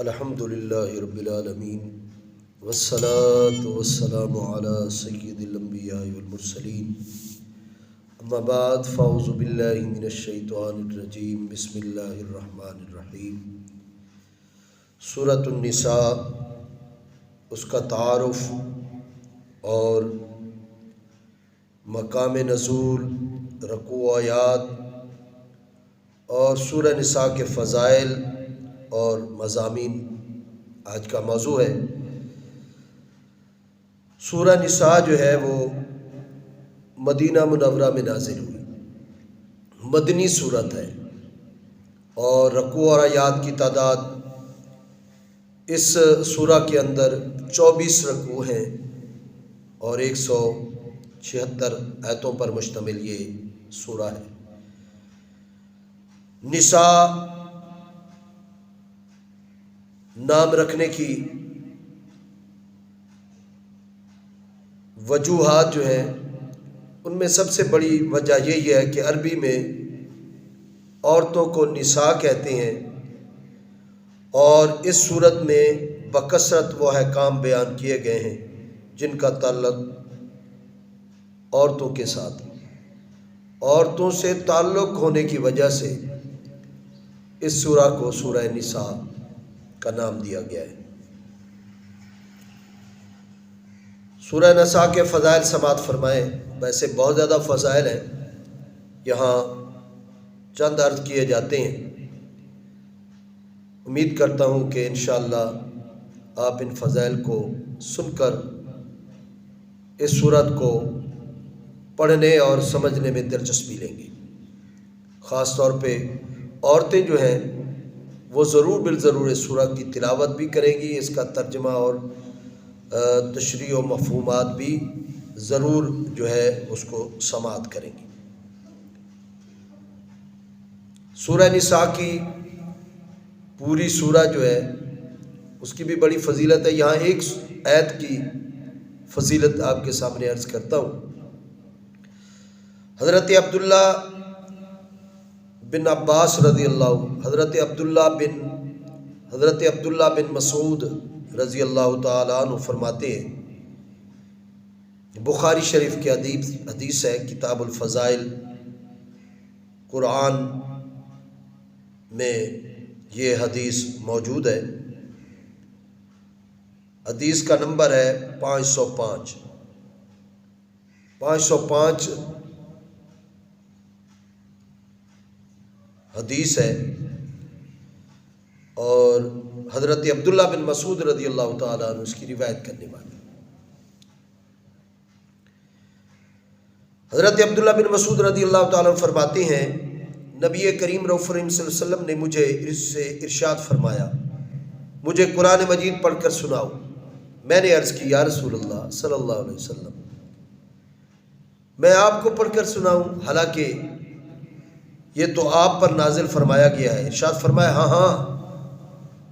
الحمدللہ رب العالمین والصلاة والسلام علی سید الانبیاء والمرسلین اما بعد فاعوذ باللہ من الشیطان الرجیم بسم اللہ الرحمن الرحیم۔ سورۃ النساء، اس کا تعارف اور مقام نزول، رکوع آیات اور سورہ نساء کے فضائل اور مضامین آج کا موضوع ہے۔ سورہ نساء جو ہے وہ مدینہ منورہ میں نازل ہوئی، مدنی صورت ہے، اور رکوع اور آیات کی تعداد اس سورہ کے اندر 24 رکوع ہیں اور 176 آیتوں پر مشتمل یہ سورہ ہے۔ نساء نام رکھنے کی وجوہات جو ہیں ان میں سب سے بڑی وجہ یہی ہے کہ عربی میں عورتوں کو نساء کہتے ہیں، اور اس صورت میں بکثرت وہ احکام بیان کیے گئے ہیں جن کا تعلق عورتوں کے ساتھ، عورتوں سے تعلق ہونے کی وجہ سے اس سورہ کو سورہ نساء کا نام دیا گیا ہے۔ سورہ نساء کے فضائل سماعت فرمائیں۔ ویسے بہت زیادہ فضائل ہیں، یہاں چند عرض کیے جاتے ہیں۔ امید کرتا ہوں کہ انشاءاللہ آپ ان فضائل کو سن کر اس سورت کو پڑھنے اور سمجھنے میں دلچسپی لیں گے۔ خاص طور پہ عورتیں جو ہیں وہ ضرور بالضرور اس سورہ کی تلاوت بھی کریں گی، اس کا ترجمہ اور تشریح و مفہومات بھی ضرور جو ہے اس کو سماعت کریں گی۔ سورہ نساء کی پوری سورہ جو ہے اس کی بھی بڑی فضیلت ہے۔ یہاں ایک آیت کی فضیلت آپ کے سامنے عرض کرتا ہوں۔ حضرت عبداللہ بن مسعود رضی اللہ تعالیٰ عنہ فرماتے ہیں، بخاری شریف کی حدیث ہے، کتاب الفضائل قرآن میں یہ حدیث موجود ہے۔ حدیث کا نمبر ہے 505 حدیث ہے، اور حضرت عبداللہ بن مسعود رضی اللہ تعالیٰ عنہ اس کی روایت کرنے والے۔ حضرت عبداللہ بن مسعود رضی اللہ تعالیٰ عنہ فرماتے ہیں، نبی کریم رؤوف رحیم صلی اللہ علیہ وسلم نے مجھے اس سے ارشاد فرمایا، مجھے قرآن مجید پڑھ کر سناؤ۔ میں نے عرض کی، یا رسول اللہ صلی اللہ علیہ وسلم، میں آپ کو پڑھ کر سناؤں؟ حالانکہ یہ تو آپ پر نازل فرمایا گیا ہے۔ ارشاد فرمایا، ہاں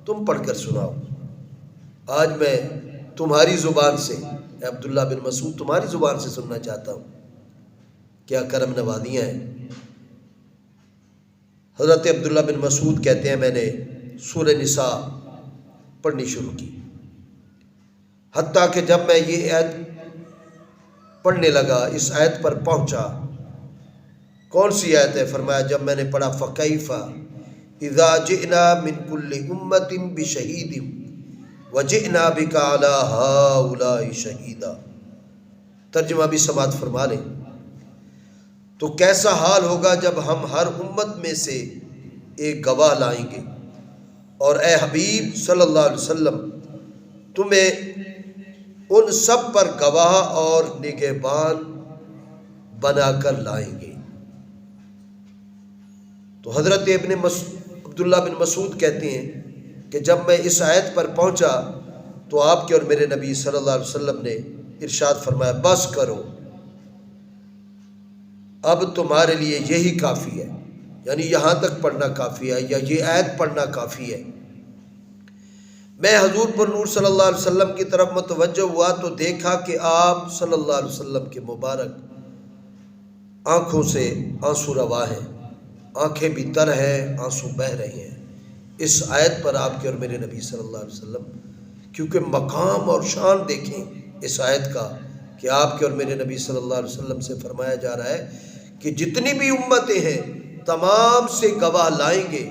تم پڑھ کر سناؤ۔ آج میں تمہاری زبان سے، اے عبداللہ بن مسعود، تمہاری زبان سے سننا چاہتا ہوں۔ کیا کرم نوازیاں ہیں۔ حضرت عبداللہ بن مسعود کہتے ہیں، میں نے سورہ نساء پڑھنی شروع کی، حتیٰ کہ جب میں یہ آیت پڑھنے لگا، اس آیت پر پہنچا۔ کون سی آیت ہے؟ فرمایا، جب میں نے پڑھا، فَكَيْفَ إِذَا جِئْنَا مِنْ كُلِّ أُمَّةٍ بِشَهِيدٍ وَجِئْنَا بِكَ عَلَى هَؤُلَاءِ شَهِيدًا۔ ترجمہ بھی سماعت فرما لیں۔ تو کیسا حال ہوگا جب ہم ہر امت میں سے ایک گواہ لائیں گے، اور اے حبیب صلی اللہ علیہ وسلم، تمہیں ان سب پر گواہ اور نگہبان بنا کر لائیں گے۔ تو حضرت عبداللہ بن مسعود کہتے ہیں کہ جب میں اس آیت پر پہنچا تو آپ کے اور میرے نبی صلی اللہ علیہ وسلم نے ارشاد فرمایا، بس کرو، اب تمہارے لیے یہی کافی ہے، یعنی یہاں تک پڑھنا کافی ہے، یا یہ آیت پڑھنا کافی ہے۔ میں حضور پر نور صلی اللہ علیہ وسلم کی طرف متوجہ ہوا تو دیکھا کہ آپ صلی اللہ علیہ وسلم کے مبارک آنکھوں سے آنسو روا ہیں، آنکھیں بھی تر ہیں، آنسو بہہ رہے ہیں۔ اس آیت پر آپ کے اور میرے نبی صلی اللہ علیہ وسلم، کیونکہ مقام اور شان دیکھیں اس آیت کا کہ آپ کے اور میرے نبی صلی اللہ علیہ وسلم سے فرمایا جا رہا ہے کہ جتنی بھی امتیں ہیں تمام سے گواہ لائیں گے،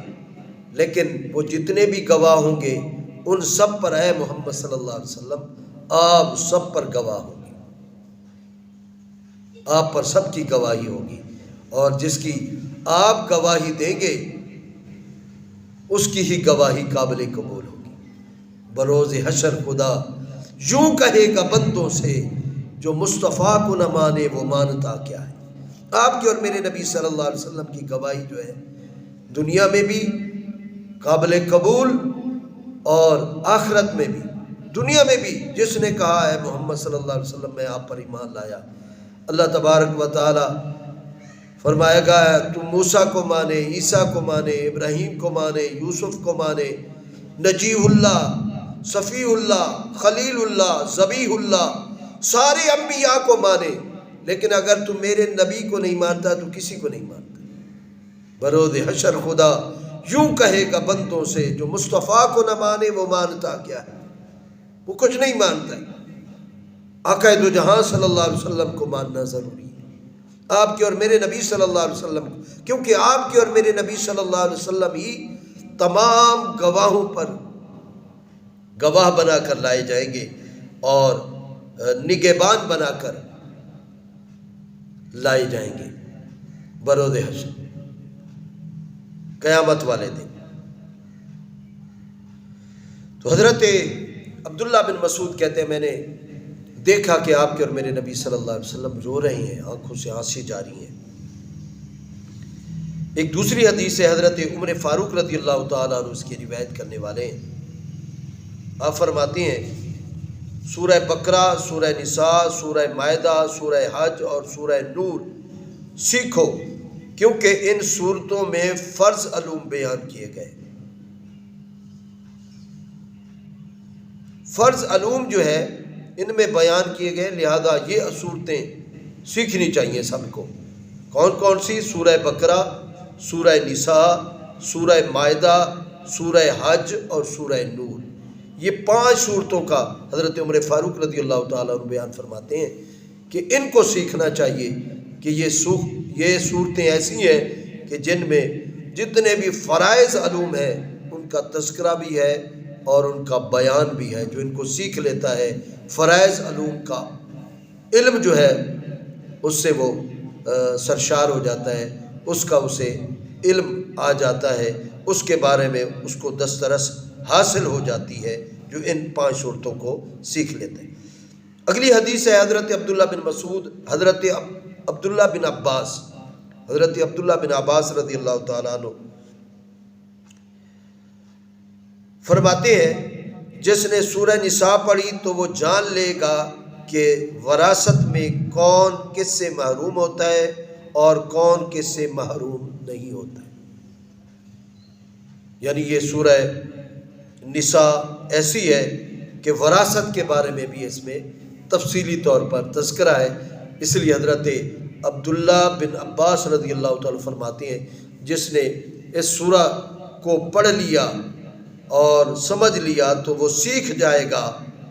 لیکن وہ جتنے بھی گواہ ہوں گے ان سب پر اے محمد صلی اللہ علیہ وسلم آپ سب پر گواہ ہوں گے، آپ پر سب کی گواہی ہوگی، اور جس کی آپ گواہی دیں گے اس کی ہی گواہی قابل قبول ہوگی۔ بروز حشر خدا یوں کہے گا بندوں سے، جو مصطفیٰ کو نہ مانے وہ مانتا کیا ہے۔ آپ کے اور میرے نبی صلی اللہ علیہ وسلم کی گواہی جو ہے دنیا میں بھی قابل قبول اور آخرت میں بھی۔ دنیا میں بھی جس نے کہا ہے محمد صلی اللہ علیہ وسلم میں آپ پر ایمان لایا، اللہ تبارک و تعالی فرمائے گا تو موسیٰ کو مانے، عیسیٰ کو مانے، ابراہیم کو مانے، یوسف کو مانے، نجیح اللہ، صفی اللہ، خلیل اللہ، ذبیح اللہ، سارے انبیاء کو مانے، لیکن اگر تم میرے نبی کو نہیں مانتا تو کسی کو نہیں مانتا۔ بروز حشر خدا یوں کہے گا بندوں سے، جو مصطفیٰ کو نہ مانے وہ مانتا کیا ہے، وہ کچھ نہیں مانتا ہے۔ آقا دو جہاں صلی اللہ علیہ وسلم کو ماننا ضروری ہے، آپ کے اور میرے نبی صلی اللہ علیہ وسلم کو، کیونکہ آپ کے اور میرے نبی صلی اللہ علیہ وسلم ہی تمام گواہوں پر گواہ بنا کر لائے جائیں گے اور نگہبان بنا کر لائے جائیں گے بروز حشر، قیامت والے دن۔ تو حضرت عبداللہ بن مسعود کہتے ہیں میں نے دیکھا کہ آپ کے اور میرے نبی صلی اللہ علیہ وسلم رو رہے ہیں، آنکھوں سے آنسیں جاری ہیں۔ ایک دوسری حدیث ہے، حضرت عمر فاروق رضی اللہ تعالیٰ عنہ اس کی روایت کرنے والے ہیں۔ آپ فرماتے ہیں سورہ بقرہ، سورہ نساء، سورہ مائدہ، سورہ حج اور سورہ نور سیکھو، کیونکہ ان صورتوں میں فرض علوم بیان کیے گئے۔ فرض علوم جو ہے ان میں بیان کیے گئے، لہذا یہ صورتیں سیکھنی چاہیے سب کو۔ کون کون سی؟ سورہ بقرہ، سورہ نساء، سورہ مائدہ، سورہ حج اور سورہ نور۔ یہ 5 صورتوں کا حضرت عمر فاروق رضی اللہ تعالیٰ عنہ بیان فرماتے ہیں کہ ان کو سیکھنا چاہیے کہ یہ صورتیں ایسی ہیں کہ جن میں جتنے بھی فرائض علوم ہیں ان کا تذکرہ بھی ہے اور ان کا بیان بھی ہے۔ جو ان کو سیکھ لیتا ہے فرائض علوم کا علم جو ہے اس سے وہ سرشار ہو جاتا ہے، اس کا اسے علم آ جاتا ہے، اس کے بارے میں اس کو دسترس حاصل ہو جاتی ہے جو ان 5 صورتوں کو سیکھ لیتے ہیں۔ اگلی حدیث ہے حضرت عبداللہ بن مسعود، حضرت عبداللہ بن عباس، حضرت عبداللہ بن عباس رضی اللہ تعالیٰ عنہ فرماتے ہیں جس نے سورہ نساء پڑھی تو وہ جان لے گا کہ وراثت میں کون کس سے محروم ہوتا ہے اور کون کس سے محروم نہیں ہوتا ہے۔ یعنی یہ سورہ نساء ایسی ہے کہ وراثت کے بارے میں بھی اس میں تفصیلی طور پر تذکرہ ہے، اس لیے حضرت عبداللہ بن عباس رضی اللہ تعالیٰ فرماتے ہیں جس نے اس سورہ کو پڑھ لیا اور سمجھ لیا تو وہ سیکھ جائے گا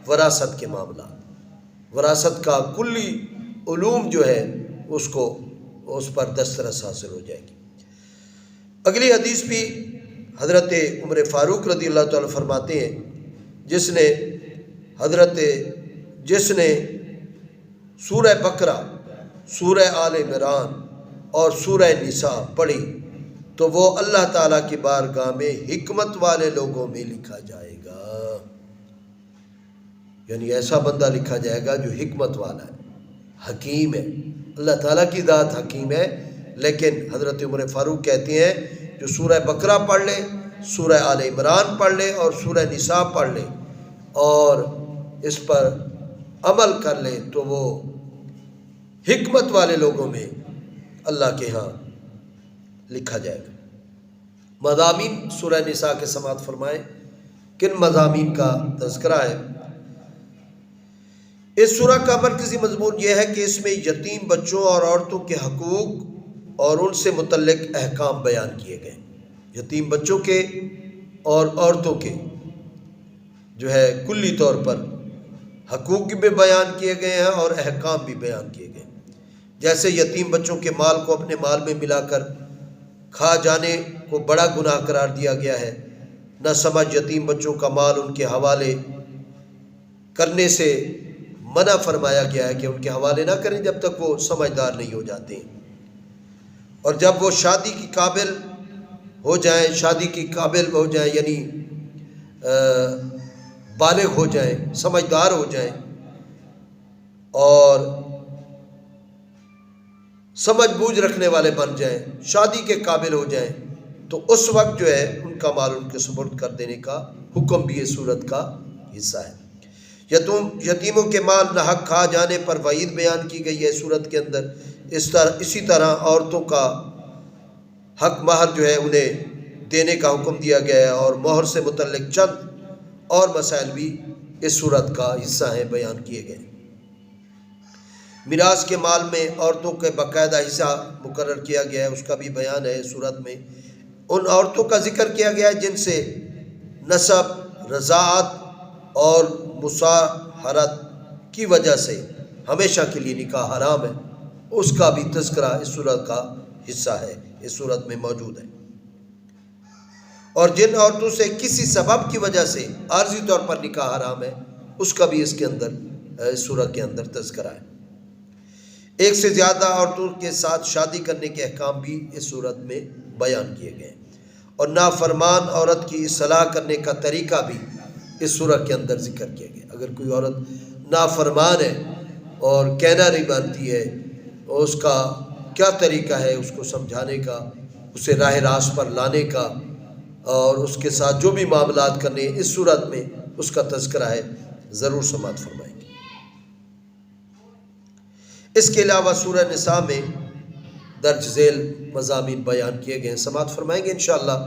وراثت کے معاملات، وراثت کا کلی علوم جو ہے اس کو اس پر دسترس حاصل ہو جائے گی۔ اگلی حدیث بھی حضرت عمر فاروق رضی اللہ تعالیٰ فرماتے ہیں جس نے سورہ بقرہ، سورہ آل عمران اور سورہ نساء پڑھی تو وہ اللہ تعالیٰ کی بارگاہ میں حکمت والے لوگوں میں لکھا جائے گا۔ یعنی ایسا بندہ لکھا جائے گا جو حکمت والا ہے، حکیم ہے۔ اللہ تعالیٰ کی ذات حکیم ہے، لیکن حضرت عمر فاروق کہتے ہیں جو سورہ بقرہ پڑھ لے، سورہ آل عمران پڑھ لے اور سورہ نساء پڑھ لے اور اس پر عمل کر لے تو وہ حکمت والے لوگوں میں اللہ کے ہاں لکھا جائے گا۔ مضامین سورہ نساء کے سماعت فرمائیں، کن مضامین کا تذکرہ ہے؟ اس سورہ کا مرکزی مضمون یہ ہے کہ اس میں یتیم بچوں اور عورتوں کے حقوق اور ان سے متعلق احکام بیان کیے گئے۔ یتیم بچوں کے اور عورتوں کے جو ہے کلی طور پر حقوق بھی بیان کیے گئے ہیں اور احکام بھی بیان کیے گئے ہیں۔ جیسے یتیم بچوں کے مال کو اپنے مال میں ملا کر کھا جانے کو بڑا گناہ قرار دیا گیا ہے، نہ سمجھ یتیم بچوں کا مال ان کے حوالے کرنے سے منع فرمایا گیا ہے کہ ان کے حوالے نہ کریں جب تک وہ سمجھدار نہیں ہو جاتے ہیں، اور جب وہ شادی کی قابل ہو جائیں یعنی بالغ ہو جائیں، سمجھدار ہو جائیں اور سمجھ بوجھ رکھنے والے بن جائیں، شادی کے قابل ہو جائیں، تو اس وقت جو ہے ان کا مال ان کے سپرد کر دینے کا حکم بھی اس صورت کا حصہ ہے۔ یتیموں کے مال ناحق کھا جانے پر وعید بیان کی گئی ہے صورت کے اندر۔ اسی طرح عورتوں کا حق مہر جو ہے انہیں دینے کا حکم دیا گیا ہے، اور مہر سے متعلق چند اور مسائل بھی اس صورت کا حصہ ہیں، بیان کیے گئے۔ میراث کے مال میں عورتوں کے باقاعدہ حصہ مقرر کیا گیا ہے، اس کا بھی بیان ہے اس صورت میں۔ ان عورتوں کا ذکر کیا گیا ہے جن سے نسب، رضاعت اور مصاہرت کی وجہ سے ہمیشہ کے لیے نکاح حرام ہے، اس کا بھی تذکرہ اس صورت کا حصہ ہے، اس صورت میں موجود ہے۔ اور جن عورتوں سے کسی سبب کی وجہ سے عارضی طور پر نکاح حرام ہے، اس کا بھی اس صورت کے اندر تذکرہ ہے۔ ایک سے زیادہ عورتوں کے ساتھ شادی کرنے کے احکام بھی اس صورت میں بیان کیے گئے ہیں، اور نافرمان عورت کی اصلاح کرنے کا طریقہ بھی اس صورت کے اندر ذکر کیا گیا۔ اگر کوئی عورت نافرمان ہے اور کہنا نہیں مانتی ہے، اور اس کا کیا طریقہ ہے اس کو سمجھانے کا، اسے راہ راست پر لانے کا، اور اس کے ساتھ جو بھی معاملات کرنے، اس صورت میں اس کا تذکرہ ہے، ضرور سماعت فرمائیں گے۔ اس کے علاوہ سورہ نساء میں درج ذیل مضامین بیان کیے گئے ہیں، سماعت فرمائیں گے انشاءاللہ،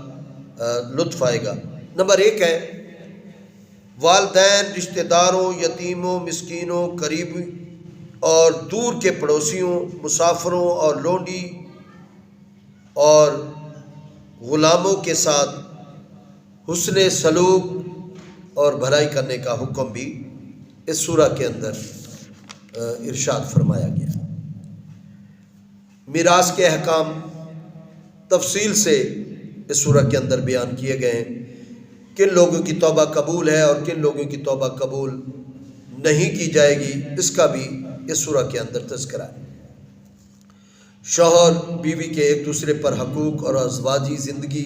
لطف آئے گا۔ نمبر 1 ہے والدین، رشتہ داروں، یتیموں، مسکینوں، قریبی اور دور کے پڑوسیوں، مسافروں اور لونڈی اور غلاموں کے ساتھ حسن سلوک اور بھلائی کرنے کا حکم بھی اس سورہ کے اندر ارشاد فرمایا گیا۔ میراث کے احکام تفصیل سے اس سورہ کے اندر بیان کیے گئے ہیں، کن لوگوں کی توبہ قبول ہے اور کن لوگوں کی توبہ قبول نہیں کی جائے گی، اس کا بھی اس سورہ کے اندر تذکرہ ہے۔ شوہر بیوی کے ایک دوسرے پر حقوق اور ازواجی زندگی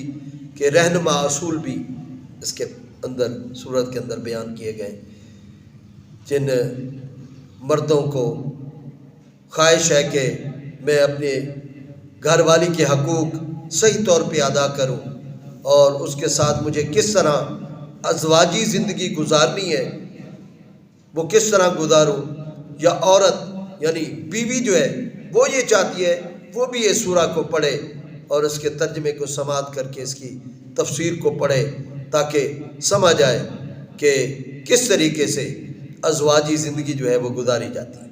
کے رہنما اصول بھی اس کے اندر سورت کے اندر بیان کیے گئے، جن مردوں کو خواہش ہے کہ میں اپنے گھر والی کے حقوق صحیح طور پہ ادا کروں اور اس کے ساتھ مجھے کس طرح ازواجی زندگی گزارنی ہے وہ کس طرح گزاروں، یا عورت یعنی بیوی جو ہے وہ یہ چاہتی ہے وہ بھی اس سورہ کو پڑھے اور اس کے ترجمے کو سماعت کر کے اس کی تفسیر کو پڑھے تاکہ سمجھ آئے کہ کس طریقے سے ازواجی زندگی جو ہے وہ گزاری جاتی ہے۔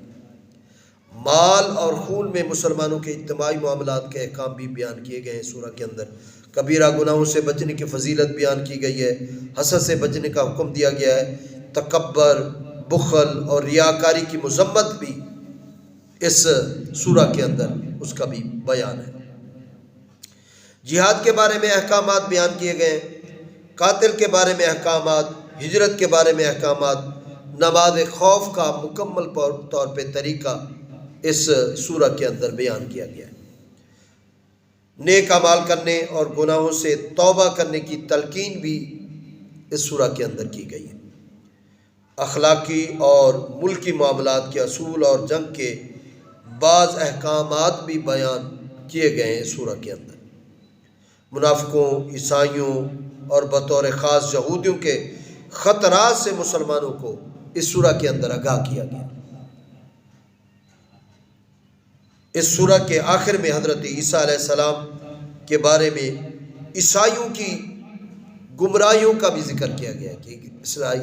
مال اور خون میں مسلمانوں کے اجتماعی معاملات کے احکام بھی بیان کیے گئے ہیں سورہ کے اندر۔ کبیرہ گناہوں سے بچنے کی فضیلت بیان کی گئی ہے، حسد سے بچنے کا حکم دیا گیا ہے، تکبر، بخل اور ریاکاری کی مذمت بھی اس سورہ کے اندر اس کا بھی بیان ہے۔ جہاد کے بارے میں احکامات بیان کیے گئے، قاتل کے بارے میں احکامات، ہجرت کے بارے میں احکامات، نماز خوف کا مکمل طور پہ طریقہ اس سورہ کے اندر بیان کیا گیا ہے۔ نیک اعمال کرنے اور گناہوں سے توبہ کرنے کی تلقین بھی اس سورہ کے اندر کی گئی ہے۔ اخلاقی اور ملکی معاملات کے اصول اور جنگ کے بعض احکامات بھی بیان کیے گئے ہیں اس سورہ کے اندر۔ منافقوں، عیسائیوں اور بطور خاص یہودیوں کے خطرات سے مسلمانوں کو اس سورہ کے اندر آگاہ کیا گیا۔ اس سورہ کے آخر میں حضرت عیسیٰ علیہ السلام کے بارے میں عیسائیوں کی گمراہیوں کا بھی ذکر کیا گیا کہ عیسائی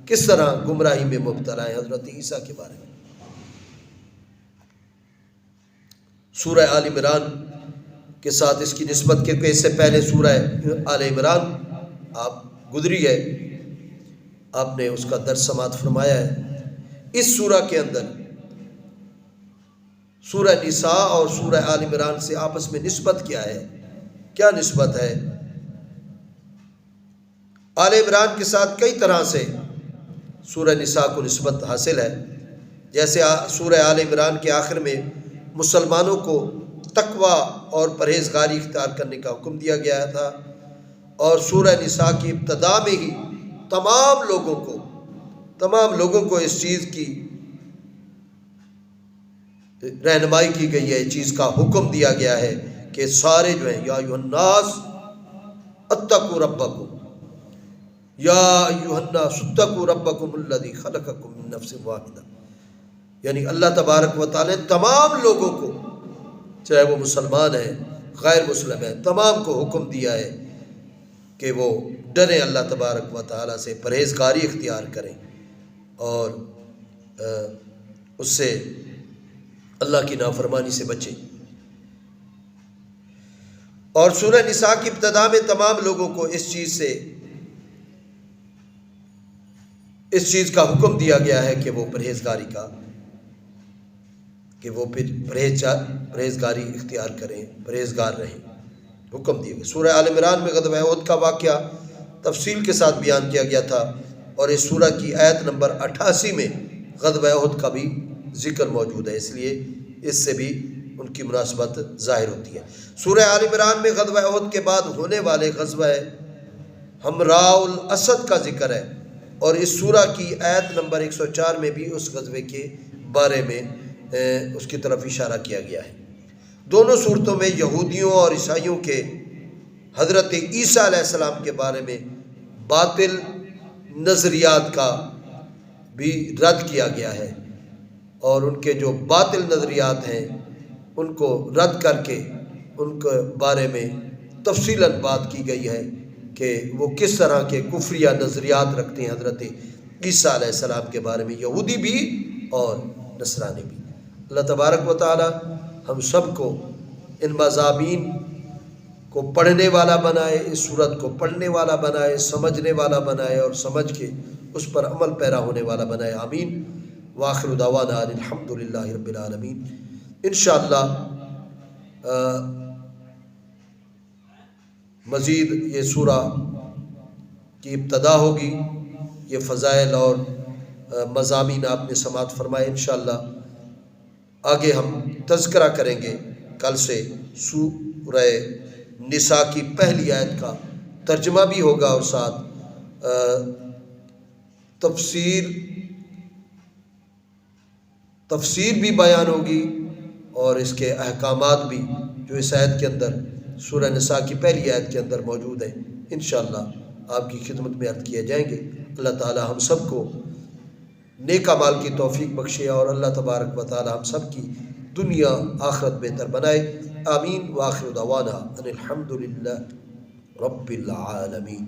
کس طرح گمراہی میں مبتلا ہیں حضرت عیسیٰ کے بارے میں۔ سورہ آل عمران کے ساتھ اس کی نسبت کے اس سے پہلے سورہ آل عمران آپ گزری ہے، آپ نے اس کا درس سماعت فرمایا ہے۔ اس سورہ کے اندر سورہ نساء اور سورہ آل عمران سے آپس میں نسبت کیا ہے؟ کیا نسبت ہے؟ آل عمران کے ساتھ کئی طرح سے سورہ نساء کو نسبت حاصل ہے، جیسے سورہ آل عمران کے آخر میں مسلمانوں کو تقوی اور پرہیزگاری اختیار کرنے کا حکم دیا گیا تھا، اور سورہ نساء کی ابتدا میں ہی تمام لوگوں کو اس چیز کی رہنمائی کی گئی ہے، اس چیز کا حکم دیا گیا ہے کہ سارے جو ہیں یا ایھا الناس اتقوا ربکم، یا ایھا الناس اتقوا ربکم الذی خلقکم من نفس واحدہ، یعنی اللہ تبارک و تعالی تمام لوگوں کو، چاہے وہ مسلمان ہیں غیر مسلم ہیں، تمام کو حکم دیا ہے کہ وہ ڈریں اللہ تبارک و تعالی سے، پرہیزگاری اختیار کریں اور اس سے اللہ کی نافرمانی سے بچیں۔ اور سورہ نساء کی ابتدا میں تمام لوگوں کو اس چیز کا حکم دیا گیا ہے کہ وہ پرہیزگاری کا، کہ وہ پھر پرہیزگاری اختیار کریں، پرہیزگار رہیں، حکم دیا گیا۔ سورہ آل عمران میں غزوہ احد کا واقعہ تفصیل کے ساتھ بیان کیا گیا تھا، اور اس سورہ کی آیت نمبر 88 میں غزوہ احد کا بھی ذکر موجود ہے، اس لیے اس سے بھی ان کی مناسبت ظاہر ہوتی ہے۔ سورہ آل عمران میں غزوہ احد کے بعد ہونے والے غزوہ حمراء الاسد کا ذکر ہے، اور اس سورہ کی آیت نمبر 104 میں بھی اس غزوے کے بارے میں اس کی طرف اشارہ کیا گیا ہے۔ دونوں صورتوں میں یہودیوں اور عیسائیوں کے حضرت عیسیٰ علیہ السلام کے بارے میں باطل نظریات کا بھی رد کیا گیا ہے، اور ان کے جو باطل نظریات ہیں ان کو رد کر کے ان کے بارے میں تفصیلاً بات کی گئی ہے کہ وہ کس طرح کے کفریہ نظریات رکھتے ہیں حضرت عیسیٰ علیہ السلام کے بارے میں، یہودی بھی اور نصرانی بھی۔ اللہ تبارک و تعالی ہم سب کو ان مضامین کو پڑھنے والا بنائے، اس صورت کو پڑھنے والا بنائے، سمجھنے والا بنائے، اور سمجھ کے اس پر عمل پیرا ہونے والا بنائے، آمین۔ وآخر دعوانا الحمد للہ رب العالمین۔ انشاءاللہ مزید یہ سورہ کی ابتدا ہوگی، یہ فضائل اور مضامین آپ نے سماعت فرمائے، انشاءاللہ آگے ہم تذکرہ کریں گے۔ کل سے سورہ نساء کی پہلی آیت کا ترجمہ بھی ہوگا، اور ساتھ تفسیر بھی بیان ہوگی، اور اس کے احکامات بھی جو اس آیت کے اندر، سورہ نساء کی پہلی آیت کے اندر موجود ہیں، انشاءاللہ آپ کی خدمت میں عرض کیے جائیں گے۔ اللہ تعالی ہم سب کو نیک اعمال کی توفیق بخشے، اور اللہ تبارک و تعالی ہم سب کی دنیا آخرت بہتر بنائے، آمین۔ وآخر دعوانا ان الحمد للہ رب العالمین۔